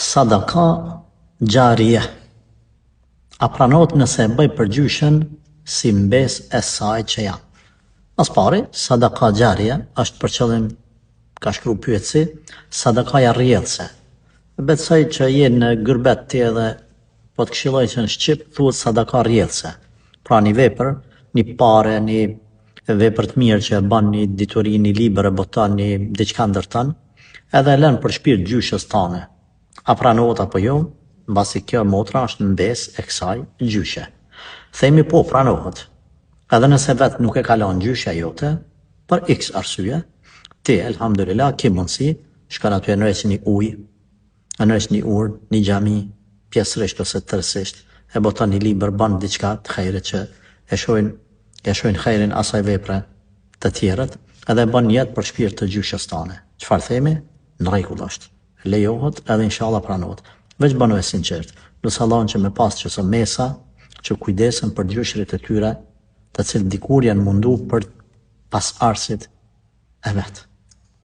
Sadaka gjarije. A pranohet nëse e bëj përgjyshen si mbes e saj që jam? Mas pari, sadaka gjarije është për qëllim, ka shkru pyetësi, sadakaja rrjedhse. Besoj që je në gërbet ti edhe po të këshilloj që në Shqip thuhet sadaka rrjedhse. Pra një vepër, një pare, një vepër të mirë që e bën një dituri, një libër e boton, një diçka ndërton, edhe e lën për shpirt gjyshës tane. A pranohet apo jo? Mbasi kjo motra është mbes e kësaj gjyshe. Themi po pranohet. Edhe nëse vetë nuk e kalon gjyshja jote, për x arsye, ti, elhamdulillah, ki mundësi, shkon aty e nërëq një ujë, e nërëq një urë, një xhami, pjesërisht ose tërësisht, e boton një libër, bën diçka të hajrit që e shohin hajrin asaj vepre të tjerët, edhe bën jetë për shpirt të gjyshës tane. Çfarë themi? Në rregull është. Lejohet edhe inshallah pranohet. Veç bënu e sinqert. Lutë Allahun që me pas që së mesa, që kujdesen për gjyshrit e tyre, të cilë dikur janë mundu për pas arsit e vetë.